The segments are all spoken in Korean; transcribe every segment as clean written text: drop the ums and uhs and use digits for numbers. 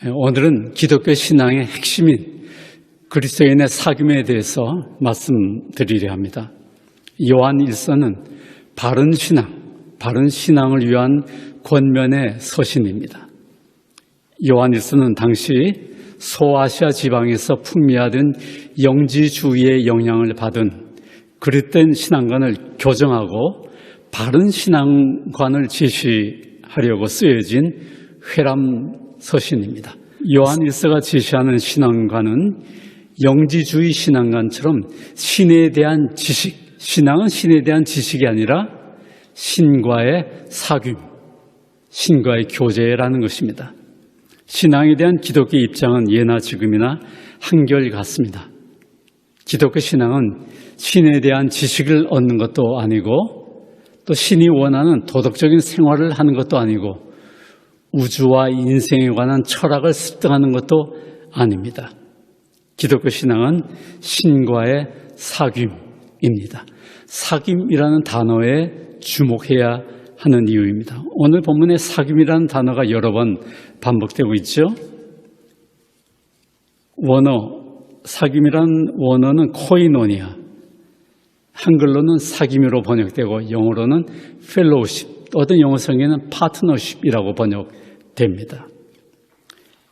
오늘은 기독교 신앙의 핵심인 그리스도인의 사귐에 대해서 말씀드리려 합니다. 요한 1서는 바른 신앙을 위한 권면의 서신입니다. 요한 1서는 당시 소아시아 지방에서 풍미하던 영지주의의 영향을 받은 그릇된 신앙관을 교정하고 바른 신앙관을 제시하려고 쓰여진 회람 서신입니다. 요한 1서가 제시하는 신앙관은 영지주의 신앙관처럼 신에 대한 지식, 신앙은 신에 대한 지식이 아니라 신과의 사귐, 신과의 교제라는 것입니다. 신앙에 대한 기독교 입장은 예나 지금이나 한결같습니다. 기독교 신앙은 신에 대한 지식을 얻는 것도 아니고 또 신이 원하는 도덕적인 생활을 하는 것도 아니고 우주와 인생에 관한 철학을 습득하는 것도 아닙니다. 기독교 신앙은 신과의 사귐입니다. 사귐이라는 단어에 주목해야 하는 이유입니다. 오늘 본문에 사귐이라는 단어가 여러 번 반복되고 있죠. 사귐이라는 원어는 코이노니아, 한글로는 사귐으로 번역되고 영어로는 펠로우십, 어떤 영어 성에는 파트너십이라고 번역됩니다.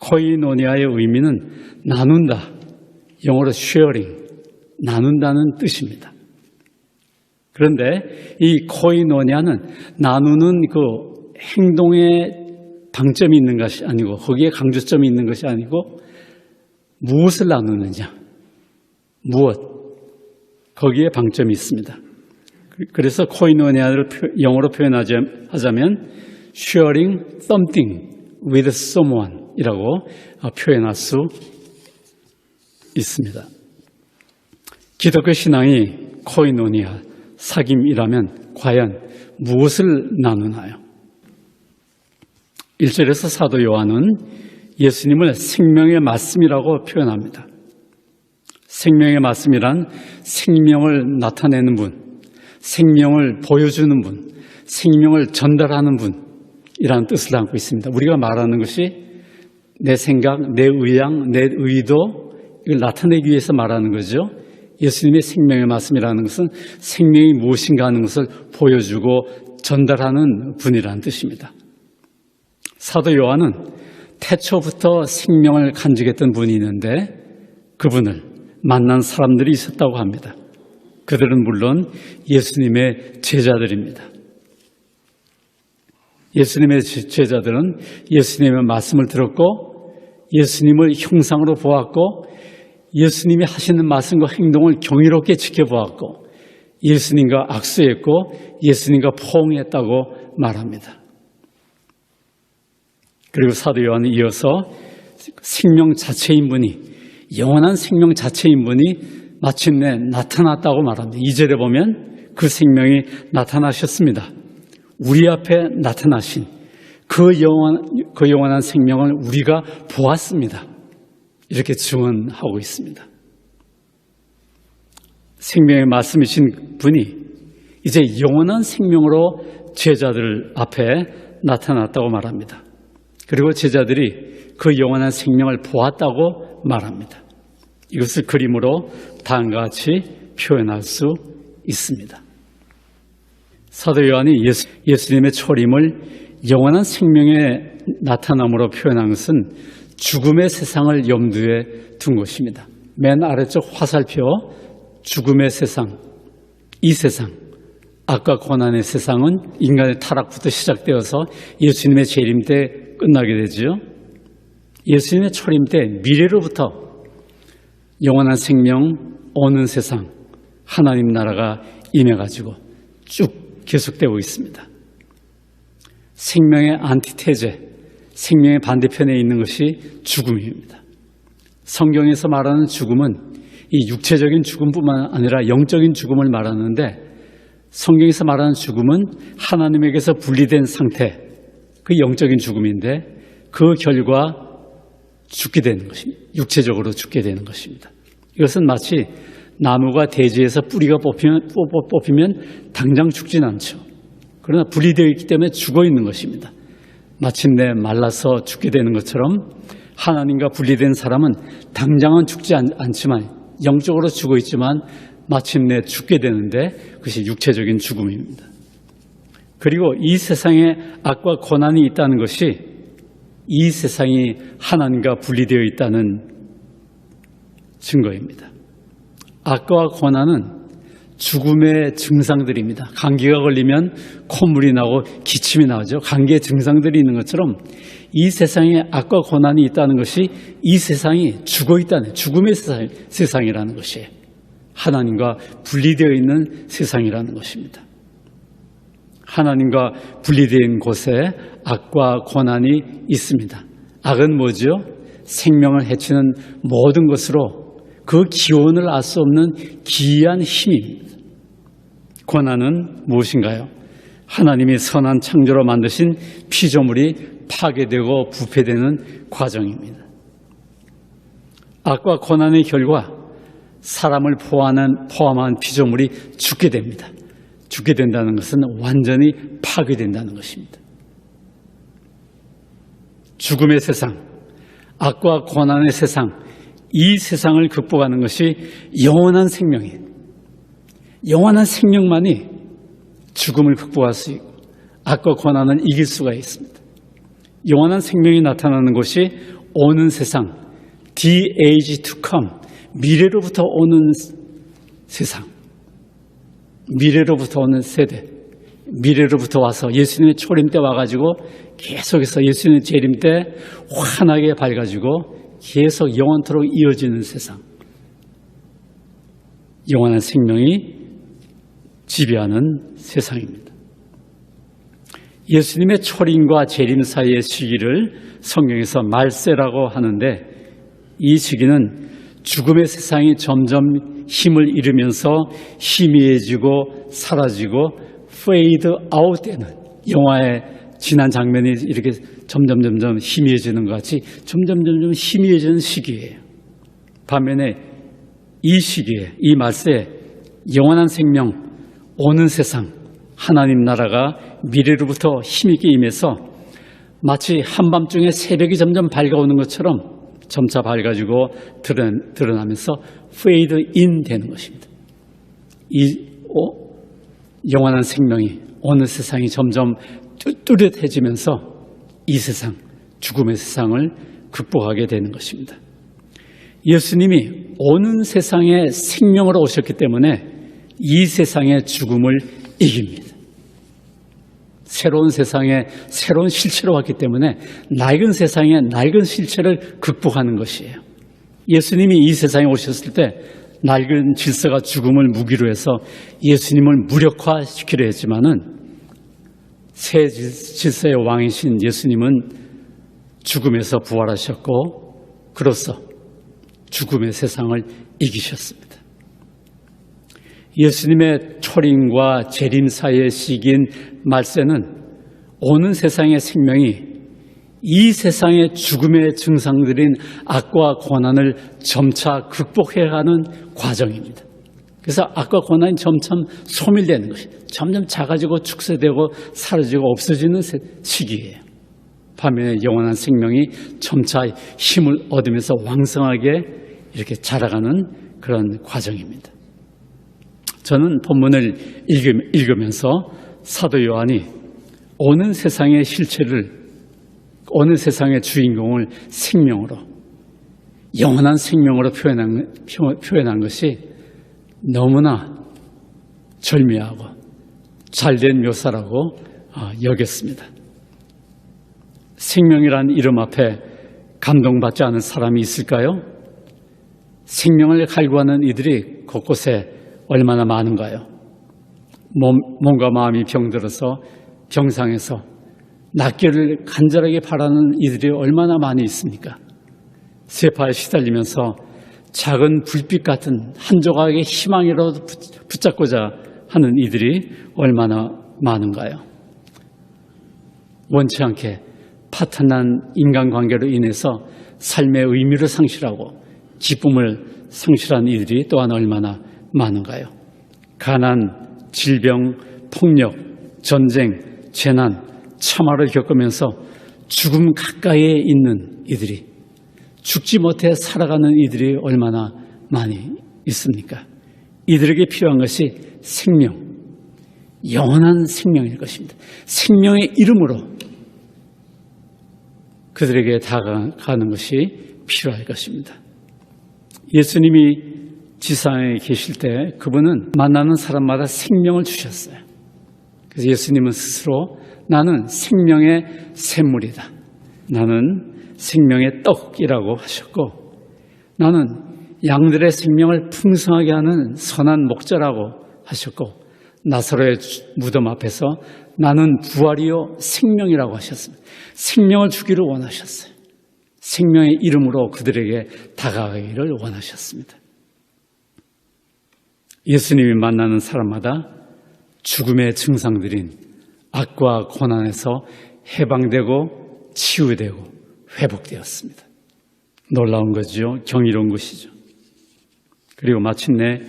코이노니아의 의미는 나눈다, 영어로 sharing, 나눈다는 뜻입니다. 그런데 이 코이노니아는 나누는 그 행동에 방점이 있는 것이 아니고 거기에 강조점이 있는 것이 아니고 무엇을 나누느냐, 무엇, 거기에 방점이 있습니다. 그래서 코이노니아를 영어로 표현하자면 sharing something with someone 이라고 표현할 수 있습니다. 기독교 신앙이 코이노니아, 사귐이라면 과연 무엇을 나누나요? 1절에서 사도 요한은 예수님을 생명의 말씀이라고 표현합니다. 생명의 말씀이란 생명을 나타내는 분, 생명을 보여주는 분, 생명을 전달하는 분이라는 뜻을 담고 있습니다. 우리가 말하는 것이 내 생각, 내 의향, 내 의도 이걸 나타내기 위해서 말하는 거죠. 예수님의 생명의 말씀이라는 것은 생명이 무엇인가 하는 것을 보여주고 전달하는 분이라는 뜻입니다. 사도 요한은 태초부터 생명을 간직했던 분이 있는데 그분을 만난 사람들이 있었다고 합니다. 그들은 물론 예수님의 제자들입니다. 예수님의 제자들은 예수님의 말씀을 들었고 예수님을 형상으로 보았고 예수님이 하시는 말씀과 행동을 경이롭게 지켜보았고 예수님과 악수했고 예수님과 포옹했다고 말합니다. 그리고 사도 요한은 이어서 생명 자체인 분이, 영원한 생명 자체인 분이 마침내 나타났다고 말합니다. 2절에 보면 그 생명이 나타나셨습니다. 우리 앞에 나타나신 그 영원한 생명을 우리가 보았습니다. 이렇게 증언하고 있습니다. 생명의 말씀이신 분이 이제 영원한 생명으로 제자들 앞에 나타났다고 말합니다. 그리고 제자들이 그 영원한 생명을 보았다고 말합니다. 이것을 그림으로 다음과 같이 표현할 수 있습니다. 사도 요한이 예수님의 초림을 영원한 생명의 나타남으로 표현한 것은 죽음의 세상을 염두에 둔 것입니다. 맨 아래쪽 화살표 죽음의 세상, 이 세상, 악과 고난의 세상은 인간의 타락부터 시작되어서 예수님의 재림 때 끝나게 되죠. 예수님의 초림 때 미래로부터 영원한 생명 오는 세상, 하나님 나라가 임해가지고 쭉 계속되고 있습니다. 생명의 안티테제, 생명의 반대편에 있는 것이 죽음입니다. 성경에서 말하는 죽음은 이 육체적인 죽음뿐만 아니라 영적인 죽음을 말하는데 성경에서 말하는 죽음은 하나님에게서 분리된 상태, 그 영적인 죽음인데 그 결과 죽게 되는 것입니다. 육체적으로 죽게 되는 것입니다. 이것은 마치 나무가 대지에서 뿌리가 뽑히면 당장 죽진 않죠. 그러나 분리되어 있기 때문에 죽어 있는 것입니다. 마침내 말라서 죽게 되는 것처럼 하나님과 분리된 사람은 당장은 죽지 않지만 영적으로 죽어 있지만 마침내 죽게 되는데 그것이 육체적인 죽음입니다. 그리고 이 세상에 악과 고난이 있다는 것이 이 세상이 하나님과 분리되어 있다는 증거입니다. 악과 고난은 죽음의 증상들입니다. 감기가 걸리면 콧물이 나고 기침이 나오죠. 감기의 증상들이 있는 것처럼 이 세상에 악과 고난이 있다는 것이 이 세상이 죽어 있다는 죽음의 세상이라는 것이에요. 하나님과 분리되어 있는 세상이라는 것입니다. 하나님과 분리된 곳에 악과 고난이 있습니다. 악은 뭐죠? 생명을 해치는 모든 것으로 그 기원을 알 수 없는 기이한 힘입니다. 고난은 무엇인가요? 하나님이 선한 창조로 만드신 피조물이 파괴되고 부패되는 과정입니다. 악과 고난의 결과 사람을 포함한 피조물이 죽게 됩니다. 죽게 된다는 것은 완전히 파괴된다는 것입니다. 죽음의 세상, 악과 고난의 세상, 이 세상을 극복하는 것이 영원한 생명이에요. 영원한 생명만이 죽음을 극복할 수 있고 악과 고난은 이길 수가 있습니다. 영원한 생명이 나타나는 것이 오는 세상, the age to come, 미래로부터 오는 세상, 미래로부터 오는 세대, 미래로부터 와서 예수님의 초림 때 와가지고 계속해서 예수님의 재림 때 환하게 밝아지고 계속 영원토록 이어지는 세상, 영원한 생명이 지배하는 세상입니다. 예수님의 초림과 재림 사이의 시기를 성경에서 말세라고 하는데 이 시기는 죽음의 세상이 점점 힘을 잃으면서 희미해지고 사라지고 fade out 되는 영화의 지난 장면이 이렇게 점점 희미해지는 것 같이 점점 희미해지는 시기예요. 반면에 이 시기에 이 말세에 영원한 생명, 오는 세상, 하나님 나라가 미래로부터 힘있게 임해서 마치 한밤중에 새벽이 점점 밝아오는 것처럼 점차 밝아지고 드러나면서 fade in 되는 것입니다. 이 영원한 생명이 어느 세상이 점점 뚜렷해지면서 이 세상, 죽음의 세상을 극복하게 되는 것입니다. 예수님이 오는 세상에 생명으로 오셨기 때문에 이 세상의 죽음을 이깁니다. 새로운 세상에 새로운 실체로 왔기 때문에 낡은 세상의 낡은 실체를 극복하는 것이에요. 예수님이 이 세상에 오셨을 때 낡은 질서가 죽음을 무기로 해서 예수님을 무력화시키려 했지만은 새 질서의 왕이신 예수님은 죽음에서 부활하셨고 그로써 죽음의 세상을 이기셨습니다. 예수님의 초림과 재림 사이의 시기인 말세는 오는 세상의 생명이 이 세상의 죽음의 증상들인 악과 고난을 점차 극복해가는 과정입니다. 그래서 악과 고난이 점점 소멸되는 것이 점점 작아지고 축소되고 사라지고 없어지는 시기예요. 반면에 영원한 생명이 점차 힘을 얻으면서 왕성하게 이렇게 자라가는 그런 과정입니다. 저는 본문을 읽으면서 사도 요한이 오는 세상의 실체를 어느 세상의 주인공을 생명으로 영원한 생명으로 표현한 것이 너무나 절묘하고 잘된 묘사라고 여겼습니다. 생명이란 이름 앞에 감동받지 않은 사람이 있을까요? 생명을 갈구하는 이들이 곳곳에 얼마나 많은가요? 몸과 마음이 병들어서 병상에서 낫기를 간절하게 바라는 이들이 얼마나 많이 있습니까? 세파에 시달리면서 작은 불빛 같은 한 조각의 희망이라도 붙잡고자 하는 이들이 얼마나 많은가요? 원치 않게 파탄난 인간관계로 인해서 삶의 의미를 상실하고 기쁨을 상실한 이들이 또한 얼마나 많은가요? 가난, 질병, 폭력, 전쟁, 재난, 참화를 겪으면서 죽음 가까이에 있는 이들이 죽지 못해 살아가는 이들이 얼마나 많이 있습니까? 이들에게 필요한 것이 생명, 영원한 생명일 것입니다. 생명의 이름으로 그들에게 다가가는 것이 필요할 것입니다. 예수님이 지상에 계실 때 그분은 만나는 사람마다 생명을 주셨어요. 그래서 예수님은 스스로 나는 생명의 샘물이다. 나는 생명의 떡이라고 하셨고, 나는 양들의 생명을 풍성하게 하는 선한 목자라고 하셨고, 나사로의 무덤 앞에서 나는 부활이요 생명이라고 하셨습니다. 생명을 주기를 원하셨어요. 생명의 이름으로 그들에게 다가가기를 원하셨습니다. 예수님이 만나는 사람마다 죽음의 증상들인 악과 고난에서 해방되고 치유되고 회복되었습니다. 놀라운 거죠. 경이로운 것이죠. 그리고 마침내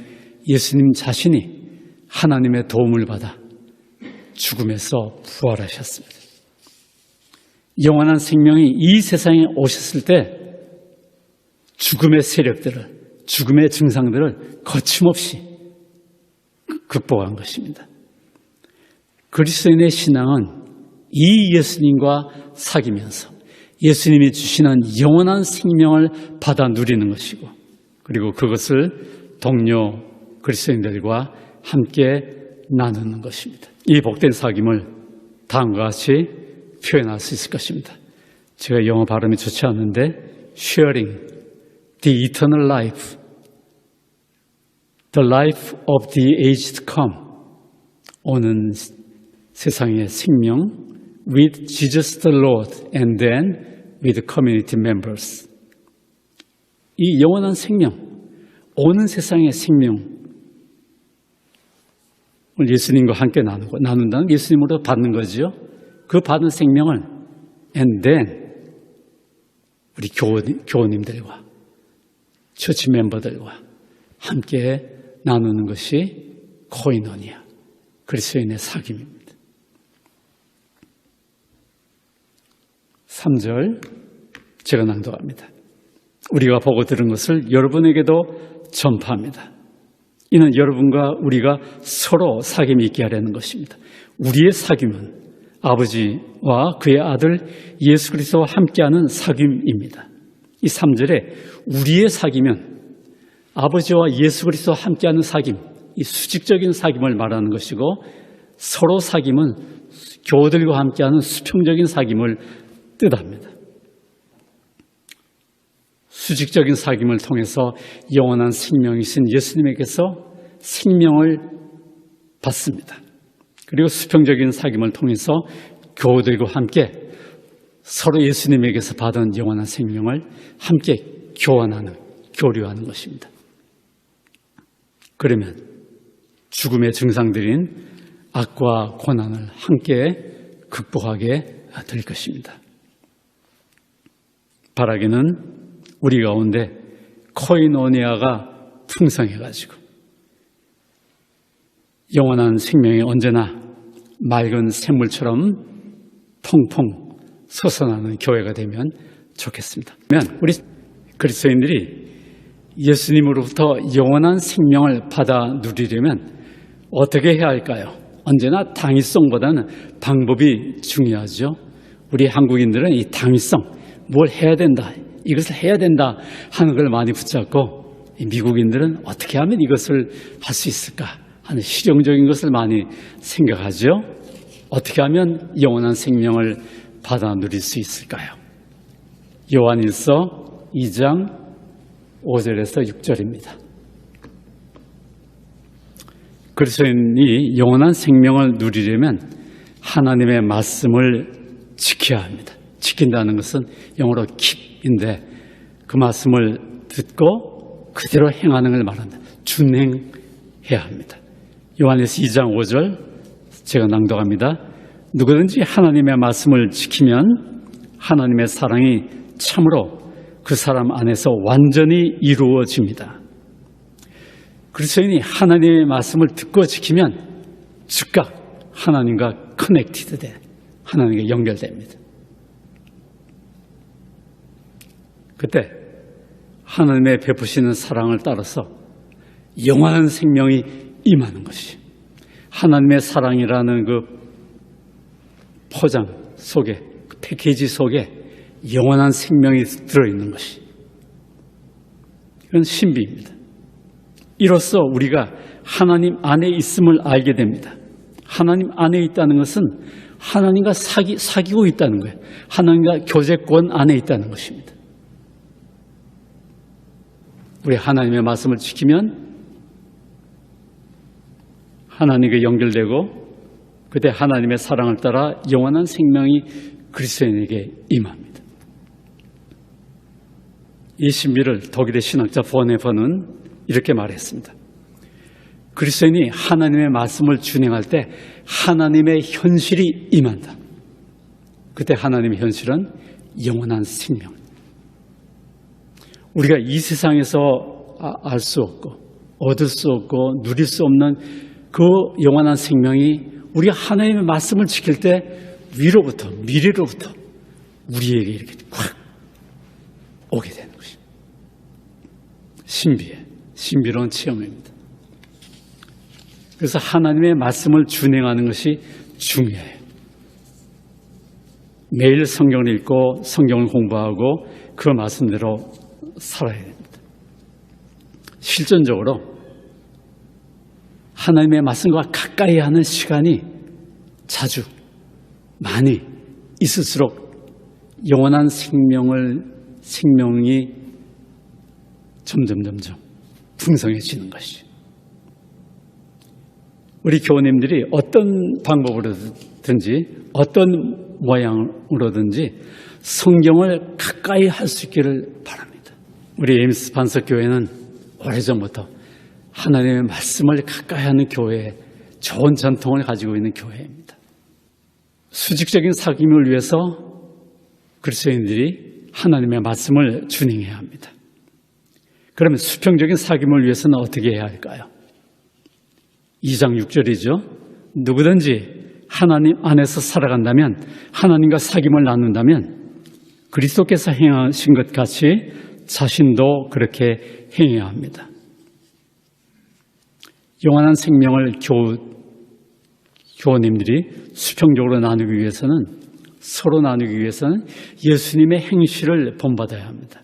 예수님 자신이 하나님의 도움을 받아 죽음에서 부활하셨습니다. 영원한 생명이 이 세상에 오셨을 때 죽음의 세력들을, 죽음의 증상들을 거침없이 극복한 것입니다. 그리스도인의 신앙은 이 예수님과 사귀면서 예수님이 주시는 영원한 생명을 받아 누리는 것이고, 그리고 그것을 동료 그리스도인들과 함께 나누는 것입니다. 이 복된 사귐을 다음과 같이 표현할 수 있을 것입니다. 제가 영어 발음이 좋지 않는데 sharing the eternal life, the life of the age to come, 오는 세상의 생명 with Jesus the Lord and then with community members. 이 영원한 생명, 오는 세상의 생명을 예수님과 함께 나눈다는 예수님으로 받는 거죠. 그 받은 생명을 and then 우리 교우님들과 처치 멤버들과 함께 나누는 것이 코이노니아, 그리스도인의 사귐입니다. 3절 제가 낭독합니다. 우리가 보고 들은 것을 여러분에게도 전파합니다. 이는 여러분과 우리가 서로 사귐이 있게 하려는 것입니다. 우리의 사귐은 아버지와 그의 아들 예수 그리스도와 함께하는 사귐입니다. 이 3절에 우리의 사귐은 아버지와 예수 그리스도와 함께하는 사귐, 이 수직적인 사귐을 말하는 것이고, 서로 사귐은 교우들과 함께하는 수평적인 사귐을 뜻합니다. 수직적인 사귐을 통해서 영원한 생명이신 예수님에게서 생명을 받습니다. 그리고 수평적인 사귐을 통해서 교우들과 함께 서로 예수님에게서 받은 영원한 생명을 함께 교환하는, 교류하는 것입니다. 그러면 죽음의 증상들인 악과 고난을 함께 극복하게 될 것입니다. 바라기는 우리 가운데 코이노니아가 풍성해가지고 영원한 생명이 언제나 맑은 샘물처럼 퐁퐁 솟아나는 교회가 되면 좋겠습니다. 그러면 우리 그리스도인들이 예수님으로부터 영원한 생명을 받아 누리려면 어떻게 해야 할까요? 언제나 당위성보다는 방법이 중요하죠. 우리 한국인들은 이 당위성, 뭘 해야 된다, 이것을 해야 된다 하는 걸 많이 붙잡고, 미국인들은 어떻게 하면 이것을 할 수 있을까 하는 실용적인 것을 많이 생각하죠. 어떻게 하면 영원한 생명을 받아 누릴 수 있을까요? 요한일서 2장 5절에서 6절입니다. 그리스도인이 영원한 생명을 누리려면 하나님의 말씀을 지켜야 합니다. 지킨다는 것은 영어로 keep인데 그 말씀을 듣고 그대로 행하는 걸 말한다. 준행해야 합니다. 요한일서 2장 5절 제가 낭독합니다. 누구든지 하나님의 말씀을 지키면 하나님의 사랑이 참으로 그 사람 안에서 완전히 이루어집니다. 그리스도인이 하나님의 말씀을 듣고 지키면 즉각 하나님과 커넥티드 돼, 하나님과 연결됩니다. 그때 하나님의 베푸시는 사랑을 따라서 영원한 생명이 임하는 것이 하나님의 사랑이라는 그 포장 속에, 그 패키지 속에 영원한 생명이 들어있는 것이, 이건 신비입니다. 이로써 우리가 하나님 안에 있음을 알게 됩니다. 하나님 안에 있다는 것은 하나님과 사귀고 있다는 거예요. 하나님과 교제권 안에 있다는 것입니다. 우리 하나님의 말씀을 지키면 하나님께 연결되고 그때 하나님의 사랑을 따라 영원한 생명이 그리스도인에게 임합니다. 이 신비를 독일의 신학자 보네퍼는 이렇게 말했습니다. 그리스도인이 하나님의 말씀을 준행할 때 하나님의 현실이 임한다. 그때 하나님의 현실은 영원한 생명. 우리가 이 세상에서 알 수 없고 얻을 수 없고 누릴 수 없는 그 영원한 생명이 우리가 하나님의 말씀을 지킬 때 위로부터 미래로부터 우리에게 이렇게 확 오게 되는 것입니다. 신비로운 체험입니다. 그래서 하나님의 말씀을 준행하는 것이 중요해요. 매일 성경을 읽고 성경을 공부하고 그 말씀대로 살아야 됩니다. 실전적으로 하나님의 말씀과 가까이 하는 시간이 자주 많이 있을수록 영원한 생명이 점점 풍성해지는 것이죠. 우리 교우님들이 어떤 방법으로든지 어떤 모양으로든지 성경을 가까이 할 수 있기를 바랍니다. 우리 에임스 반석교회는 오래전부터 하나님의 말씀을 가까이 하는 교회, 좋은 전통을 가지고 있는 교회입니다. 수직적인 사귐을 위해서 그리스도인들이 하나님의 말씀을 준행해야 합니다. 그러면 수평적인 사귐을 위해서는 어떻게 해야 할까요? 2장 6절이죠. 누구든지 하나님 안에서 살아간다면, 하나님과 사귐을 나눈다면 그리스도께서 행하신 것 같이 자신도 그렇게 행해야 합니다. 영원한 생명을 교우님들이 수평적으로 나누기 위해서는, 서로 나누기 위해서는 예수님의 행실을 본받아야 합니다.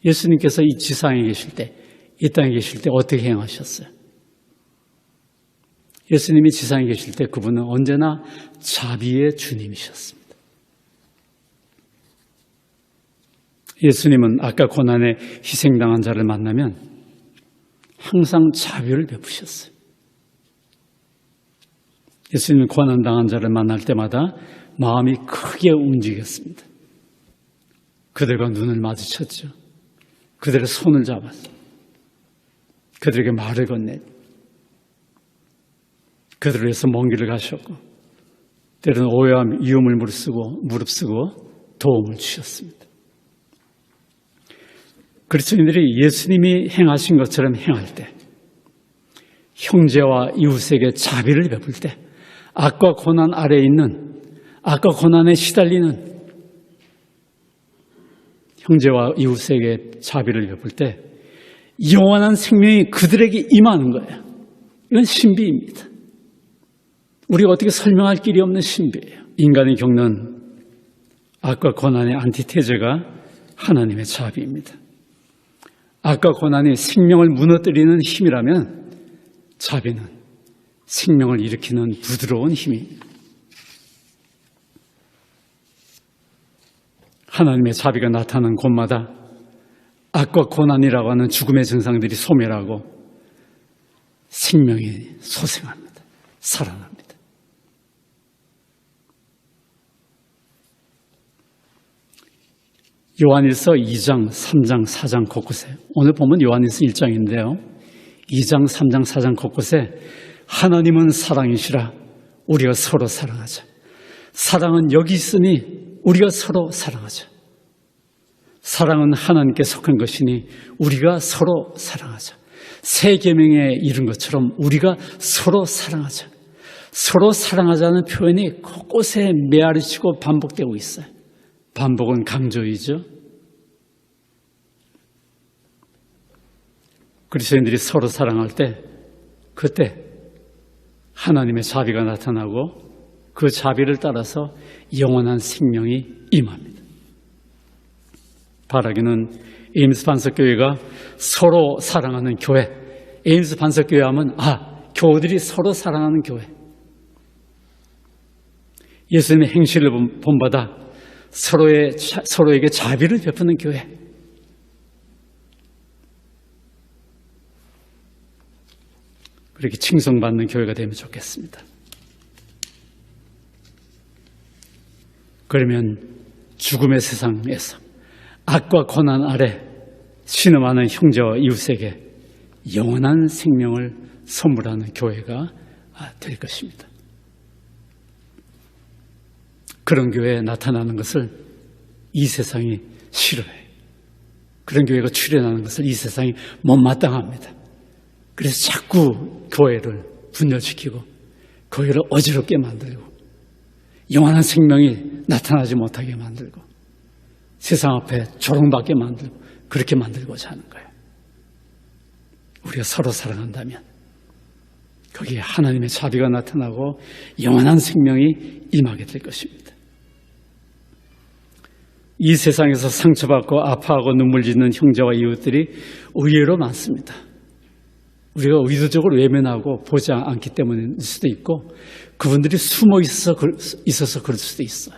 예수님께서 이 지상에 계실 때, 이 땅에 계실 때 어떻게 행하셨어요? 예수님이 지상에 계실 때 그분은 언제나 자비의 주님이셨습니다. 예수님은 아까 고난에 희생당한 자를 만나면 항상 자비를 베푸셨어요. 예수님은 고난당한 자를 만날 때마다 마음이 크게 움직였습니다. 그들과 눈을 마주쳤죠. 그들의 손을 잡았어요. 그들에게 말을 건네고 그들을 위해서 먼 길을 가셨고 때로는 오해와 미움을 무릅쓰고 도움을 주셨습니다. 그리스도인들이 예수님이 행하신 것처럼 행할 때, 형제와 이웃에게 자비를 베풀 때, 악과 고난 아래에 있는, 악과 고난에 시달리는 형제와 이웃에게 자비를 베풀 때 영원한 생명이 그들에게 임하는 거예요. 이건 신비입니다. 우리가 어떻게 설명할 길이 없는 신비예요. 인간이 겪는 악과 고난의 안티테제가 하나님의 자비입니다. 악과 고난이 생명을 무너뜨리는 힘이라면 자비는 생명을 일으키는 부드러운 힘입니다. 하나님의 자비가 나타나는 곳마다 악과 고난이라고 하는 죽음의 증상들이 소멸하고 생명이 소생합니다. 살아납니다. 요한일서 2장, 3장, 4장 곳곳에, 오늘 보면 요한일서 1장인데요. 2장, 3장, 4장 곳곳에 하나님은 사랑이시라 우리가 서로 사랑하자. 사랑은 여기 있으니 우리가 서로 사랑하자. 사랑은 하나님께 속한 것이니 우리가 서로 사랑하자. 새 계명에 이른 것처럼 우리가 서로 사랑하자. 서로 사랑하자는 표현이 곳곳에 메아리치고 반복되고 있어요. 반복은 강조이죠. 그리스도인들이 서로 사랑할 때 그때 하나님의 자비가 나타나고 그 자비를 따라서 영원한 생명이 임합니다. 바라기는 에임스 반석교회가 서로 사랑하는 교회, 에임스 반석교회 하면 교우들이 서로 사랑하는 교회, 예수님의 행실을 본받아 서로에게 자비를 베푸는 교회, 그렇게 칭송받는 교회가 되면 좋겠습니다. 그러면 죽음의 세상에서 악과 고난 아래 신음하는 형제와 이웃에게 영원한 생명을 선물하는 교회가 될 것입니다. 그런 교회에 나타나는 것을 이 세상이 싫어해요. 그런 교회가 출현하는 것을 이 세상이 못마땅합니다. 그래서 자꾸 교회를 분열시키고 교회를 어지럽게 만들고 영원한 생명이 나타나지 못하게 만들고 세상 앞에 조롱받게 만들고 그렇게 만들고자 하는 거예요. 우리가 서로 사랑한다면 거기에 하나님의 자비가 나타나고 영원한 생명이 임하게 될 것입니다. 이 세상에서 상처받고 아파하고 눈물 짓는 형제와 이웃들이 의외로 많습니다. 우리가 의도적으로 외면하고 보지 않기 때문일 수도 있고 그분들이 숨어 있어서 그럴 수도 있어요.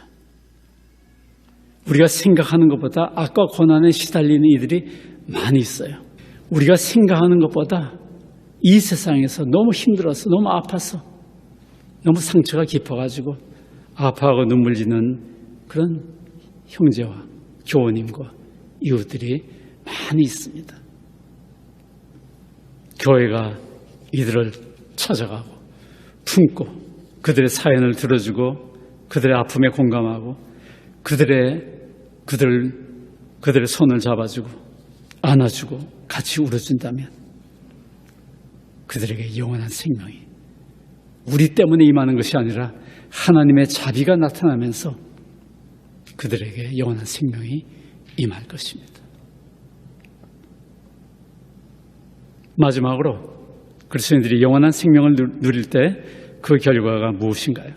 우리가 생각하는 것보다 악과 고난에 시달리는 이들이 많이 있어요. 우리가 생각하는 것보다 이 세상에서 너무 힘들어서 너무 아파서 너무 상처가 깊어가지고 아파하고 눈물 짓는 그런 형제와 교우님과 이웃들이 많이 있습니다. 교회가 이들을 찾아가고 품고 그들의 사연을 들어주고 그들의 아픔에 공감하고 그들의 손을 잡아주고 안아주고 같이 울어준다면 그들에게 영원한 생명이 우리 때문에 임하는 것이 아니라 하나님의 자비가 나타나면서 그들에게 영원한 생명이 임할 것입니다. 마지막으로 그리스도인들이 영원한 생명을 누릴 때 그 결과가 무엇인가요?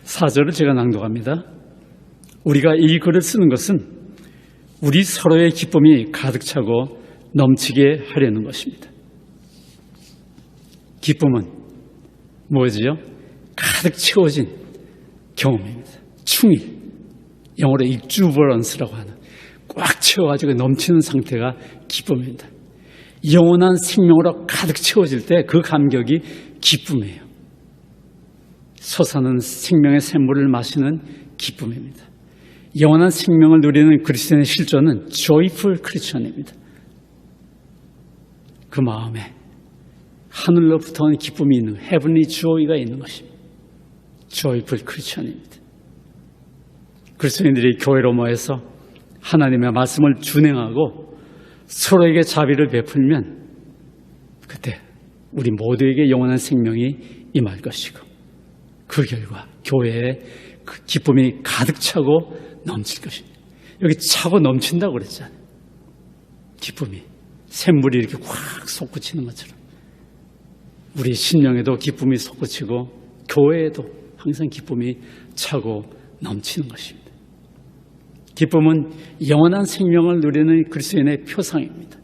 4절을 제가 낭독합니다. 우리가 이 글을 쓰는 것은 우리 서로의 기쁨이 가득 차고 넘치게 하려는 것입니다. 기쁨은 뭐지요? 가득 채워진 경험입니다. 충일, 영어로 exuberance라고 하는 꽉 채워가지고 넘치는 상태가 기쁨입니다. 영원한 생명으로 가득 채워질 때 그 감격이 기쁨이에요. 솟아나는 생명의 샘물을 마시는 기쁨입니다. 영원한 생명을 누리는 그리스도인의 실존은 joyful Christian입니다. 그 마음에 하늘로부터 온 기쁨이 있는 heavenly joy가 있는 것입니다. joyful Christian입니다. 그리스도인들이 교회로 모여서 하나님의 말씀을 준행하고 서로에게 자비를 베풀면 그때 우리 모두에게 영원한 생명이 임할 것이고 그 결과 교회에 그 기쁨이 가득 차고 넘칠 것입니다. 여기 차고 넘친다고 그랬잖아요. 기쁨이 샘물이 이렇게 확 솟구치는 것처럼 우리 심령에도 기쁨이 솟구치고 교회에도 항상 기쁨이 차고 넘치는 것입니다. 기쁨은 영원한 생명을 누리는 그리스도인의 표상입니다.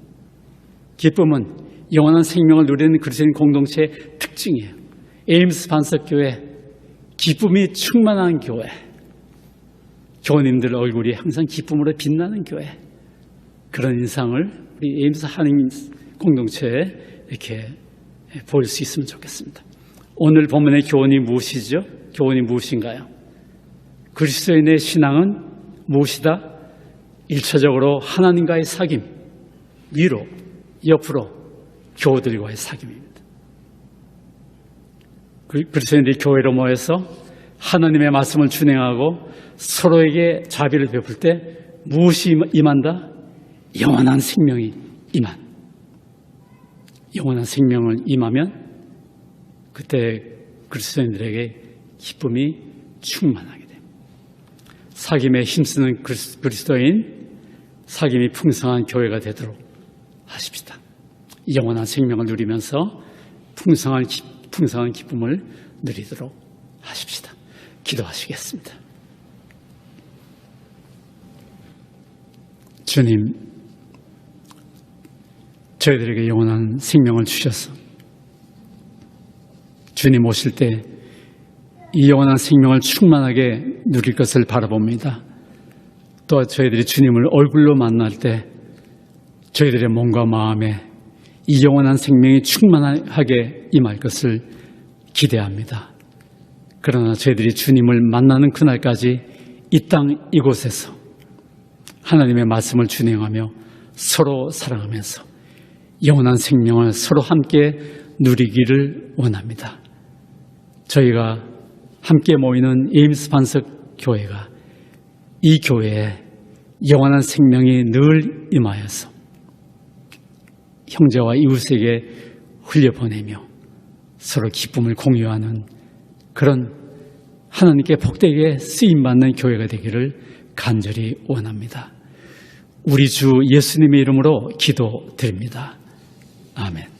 기쁨은 영원한 생명을 누리는 그리스도인 공동체의 특징이에요. 에임스 반석교회, 기쁨이 충만한 교회, 교우님들 얼굴이 항상 기쁨으로 빛나는 교회, 그런 인상을 우리 에임스 한인 공동체에 이렇게 보일 수 있으면 좋겠습니다. 오늘 본문의 교훈이 무엇이죠? 교훈이 무엇인가요? 그리스도인의 신앙은 무엇이다? 1차적으로 하나님과의 사귐, 위로, 옆으로 교우들과의 사귐입니다. 그리스도인들이 교회로 모여서 하나님의 말씀을 준행하고 서로에게 자비를 베풀 때 무엇이 임한다? 영원한 생명이 영원한 생명을 임하면 그때 그리스도인들에게 기쁨이 충만하게 됩니다. 사귐에 힘쓰는 그리스도인, 사귐이 풍성한 교회가 되도록 하십시다. 영원한 생명을 누리면서 풍성한 기쁨을 누리도록 하십시다. 기도하시겠습니다. 주님, 저희들에게 영원한 생명을 주셔서 주님 오실 때 이 영원한 생명을 충만하게 누릴 것을 바라봅니다. 또 저희들이 주님을 얼굴로 만날 때 저희들의 몸과 마음에 이 영원한 생명이 충만하게 임할 것을 기대합니다. 그러나 저희들이 주님을 만나는 그날까지 이 땅 이곳에서 하나님의 말씀을 준행하며 서로 사랑하면서 영원한 생명을 서로 함께 누리기를 원합니다. 저희가 함께 모이는 에임스 반석 교회가 이 교회에 영원한 생명이 늘 임하여서 형제와 이웃에게 흘려보내며 서로 기쁨을 공유하는 그런 하나님께 복되게 쓰임받는 교회가 되기를 간절히 원합니다. 우리 주 예수님의 이름으로 기도드립니다. 아멘.